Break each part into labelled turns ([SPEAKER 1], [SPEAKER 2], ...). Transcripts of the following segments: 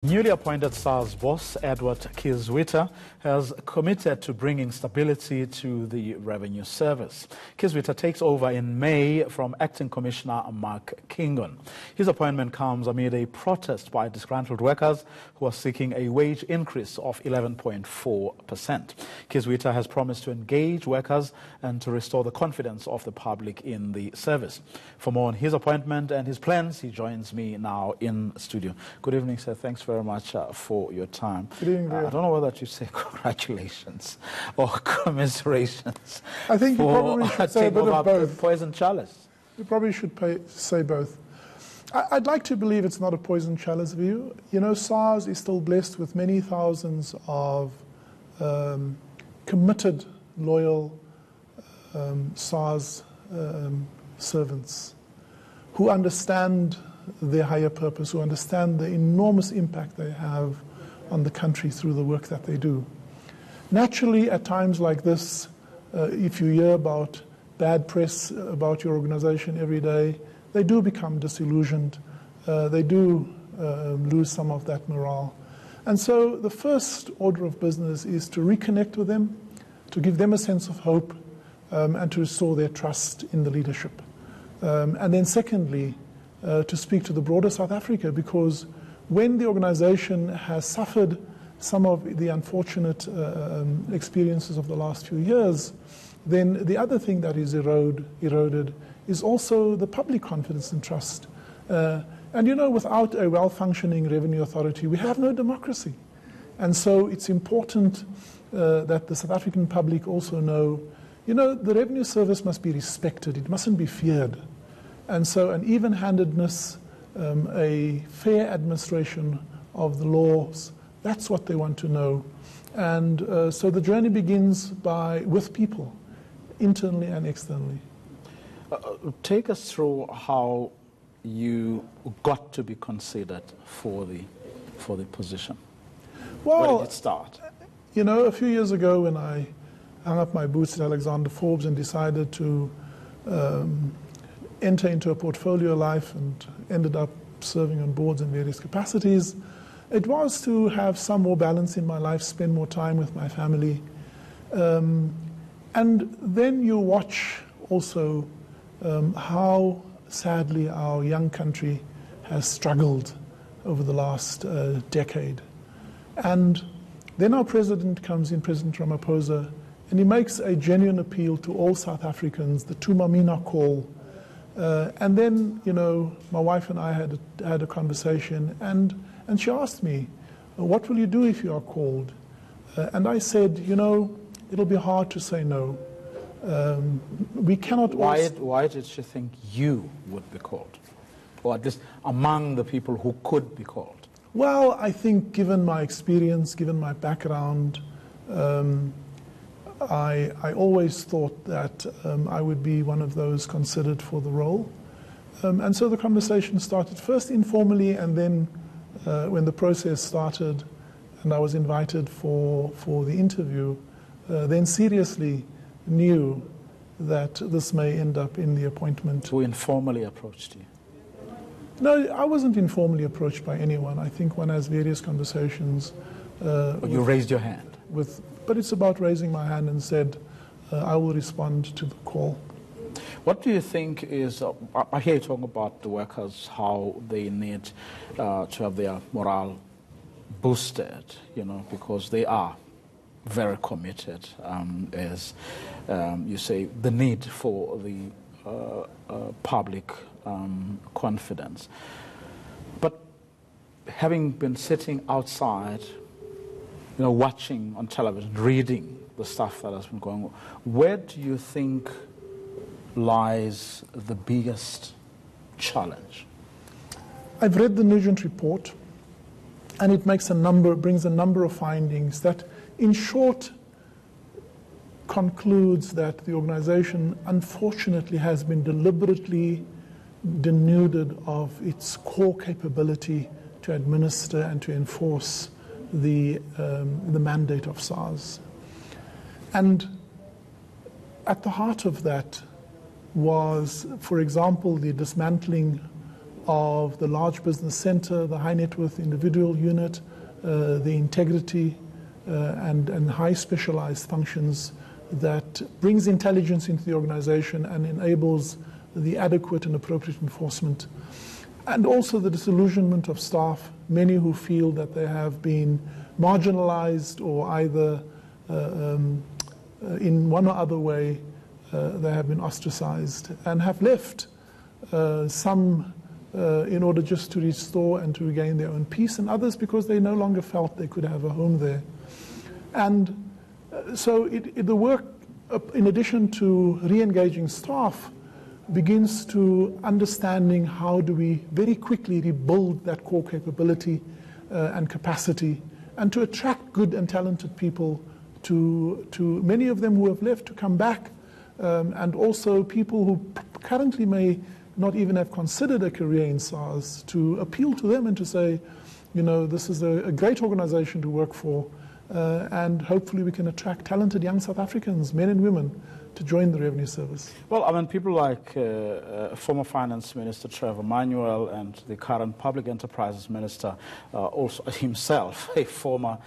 [SPEAKER 1] Newly appointed Sars boss, Edward Kieswetter, has committed to bringing stability to the Revenue Service. Kieswetter takes over in May from Acting Commissioner Mark Kingon. His appointment comes amid a protest by disgruntled workers who are seeking a wage increase of 11.4%. Kieswetter has promised to engage workers and to restore the confidence of the public in the service. For more on his appointment and his plans, he joins me now in studio. Good evening, sir. Thanks very much for your time.
[SPEAKER 2] Good evening,
[SPEAKER 1] I don't know whether to say congratulations or commiserations.
[SPEAKER 2] I think you probably should say a bit of both.
[SPEAKER 1] Poison chalice.
[SPEAKER 2] You probably should say both. I'd like to believe it's not a poison chalice view. You know, SARS is still blessed with many thousands of committed, loyal SARS servants who understand their higher purpose, who understand the enormous impact they have on the country through the work that they do. Naturally, at times like this, if you hear about bad press about your organization every day, they do become disillusioned. They do lose some of that morale. And so the first order of business is to reconnect with them, to give them a sense of hope, and to restore their trust in the leadership. And then secondly, to speak to the broader South Africa, because when the organization has suffered some of the unfortunate experiences of the last few years, then the other thing that is eroded is also the public confidence and trust. And you know, without a well-functioning revenue authority, we have no democracy. And so it's important that the South African public also know, you know, the revenue service must be respected. It mustn't be feared. And so an even-handedness, a fair administration of the laws, that's what they want to know. And so the journey begins with people, internally and externally.
[SPEAKER 1] Take us through how you got to be considered for the position.
[SPEAKER 2] Well,
[SPEAKER 1] where did it start?
[SPEAKER 2] You know, a few years ago when I hung up my boots at Alexander Forbes and decided to enter into a portfolio life and ended up serving on boards in various capacities, it was to have some more balance in my life, spend more time with my family. And then you watch also how sadly our young country has struggled over the last decade. And then our president comes in, President Ramaphosa, and he makes a genuine appeal to all South Africans, the Tumamina call. And then, you know, my wife and I had a conversation, and she asked me, what will you do if you are called? And I said, you know, it'll be hard to say no. We cannot...
[SPEAKER 1] Why did she think you would be called? Or at least among the people who could be called?
[SPEAKER 2] Well, I think given my experience, given my background, I always thought that I would be one of those considered for the role. And so the conversation started first informally, and then when the process started and I was invited for the interview, then seriously knew that this may end up in the appointment.
[SPEAKER 1] Who informally approached you?
[SPEAKER 2] No, I wasn't informally approached by anyone. I think one has various conversations.
[SPEAKER 1] You raised your hand?
[SPEAKER 2] But it's about raising my hand and said, I will respond to the call.
[SPEAKER 1] What do you think is, I hear you talking about the workers, how they need to have their morale boosted, you know, because they are very committed, as you say, the need for the public confidence. But having been sitting outside, you know, watching on television, reading the stuff that has been going on, where do you think lies the biggest challenge?
[SPEAKER 2] I've read the Nugent report, and it brings a number of findings that, in short, concludes that the organization, unfortunately, has been deliberately denuded of its core capability to administer and to enforce the mandate of SARS. And at the heart of that was, for example, the dismantling of the large business center, the high net worth individual unit, the integrity and high specialized functions that brings intelligence into the organization and enables the adequate and appropriate enforcement. And also the disillusionment of staff, many who feel that they have been marginalized or either in one or other way they have been ostracized and have left, some in order just to restore and to regain their own peace, and others because they no longer felt they could have a home there. And so the work, in addition to re-engaging staff, begins to understanding how do we very quickly rebuild that core capability and capacity, and to attract good and talented people, to many of them who have left to come back, and also people who currently may not even have considered a career in SARS, to appeal to them and to say, you know, this is a great organization to work for, and hopefully we can attract talented young South Africans, men and women, to join the Revenue Service.
[SPEAKER 1] Well, I mean, people like former Finance Minister Trevor Manuel and the current Public Enterprises Minister, also himself a former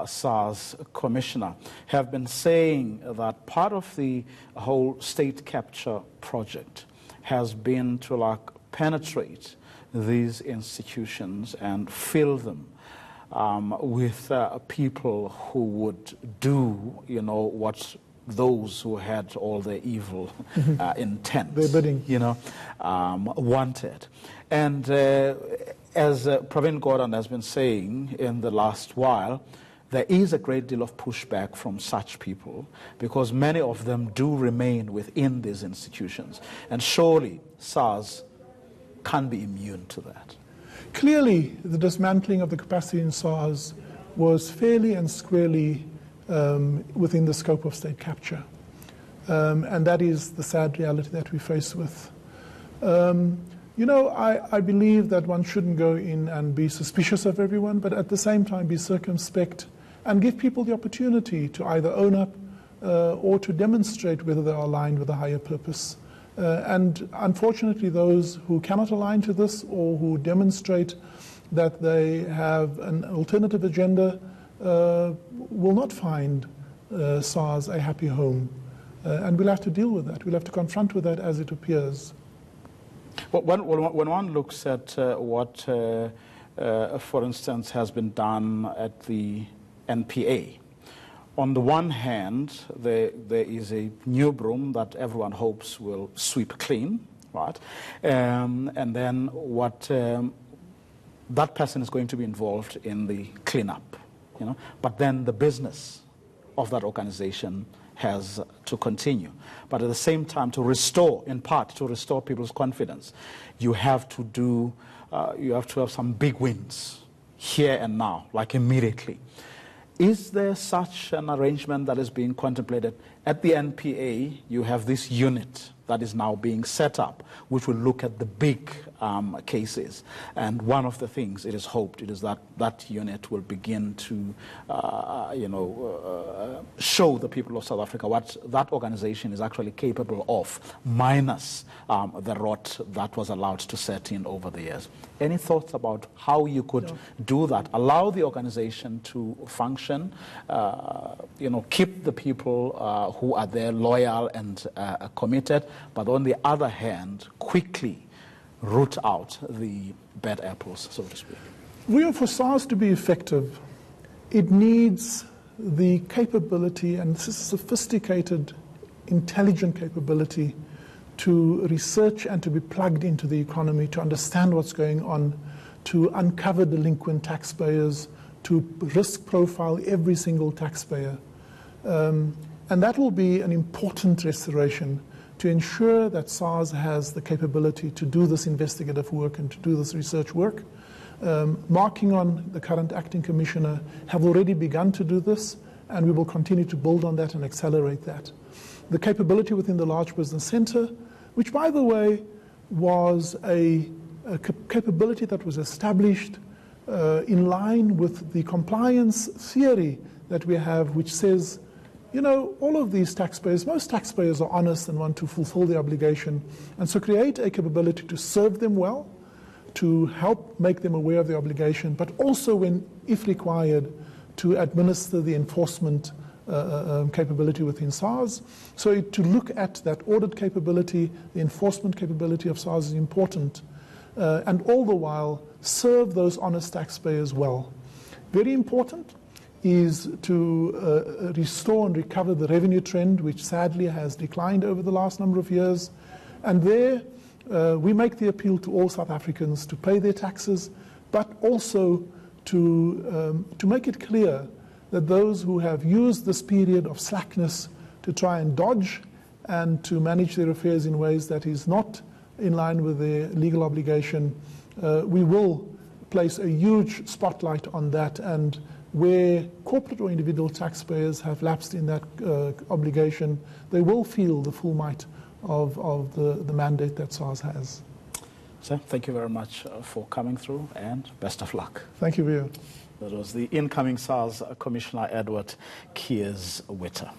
[SPEAKER 1] SARS Commissioner, have been saying that part of the whole state capture project has been to penetrate these institutions and fill them with people who would do, what those who had all the evil intent, wanted. And as Pravin Gordhan has been saying in the last while, there is a great deal of pushback from such people because many of them do remain within these institutions. And surely SARS can't be immune to that.
[SPEAKER 2] Clearly, the dismantling of the capacity in SARS was fairly and squarely within the scope of state capture. And that is the sad reality that we face with. I believe that one shouldn't go in and be suspicious of everyone, but at the same time be circumspect and give people the opportunity to either own up or to demonstrate whether they are aligned with a higher purpose. And unfortunately, those who cannot align to this or who demonstrate that they have an alternative agenda will not find SARS a happy home. And we'll have to deal with that. We'll have to confront with that as it appears.
[SPEAKER 1] Well, when one looks at what, for instance, has been done at the NPA, on the one hand, there is a new broom that everyone hopes will sweep clean, right? And then that person is going to be involved in the cleanup, But then the business of that organization has to continue. But at the same time, to restore people's confidence, you have to have some big wins here and now, immediately. Is there such an arrangement that is being contemplated? At the NPA, you have this unit that is now being set up, which will look at the big cases. And one of the things it is hoped is that that unit will begin to, show the people of South Africa what that organization is actually capable of, minus the rot that was allowed to set in over the years. Any thoughts about how you could do that? Allow the organization to function, keep the people who are there loyal and committed, but on the other hand, quickly root out the bad apples, so to speak.
[SPEAKER 2] For SARS to be effective, it needs the capability, and this is sophisticated, intelligent capability, to research and to be plugged into the economy, to understand what's going on, to uncover delinquent taxpayers, to risk profile every single taxpayer. And that will be an important restoration to ensure that SARS has the capability to do this investigative work and to do this research work. Mark Kingon, the current acting commissioner, have already begun to do this, and we will continue to build on that and accelerate that. The capability within the Large Business Center, which, by the way, was a capability that was established in line with the compliance theory that we have, which says, all of these taxpayers, most taxpayers are honest and want to fulfill their obligation, and so create a capability to serve them well, to help make them aware of the obligation, but also, when, if required, to administer the enforcement capability within SARS. So to look at that audit capability, the enforcement capability of SARS is important, and all the while serve those honest taxpayers well. Very important is to restore and recover the revenue trend, which sadly has declined over the last number of years. And there we make the appeal to all South Africans to pay their taxes, but also to make it clear that those who have used this period of slackness to try and dodge and to manage their affairs in ways that is not in line with their legal obligation, we will place a huge spotlight on that, and where corporate or individual taxpayers have lapsed in that obligation, they will feel the full might of the mandate that SARS has.
[SPEAKER 1] So thank you very much for coming through, and best of luck.
[SPEAKER 2] Thank you, Rio.
[SPEAKER 1] That was the incoming SARS Commissioner, Edward Kieswetter.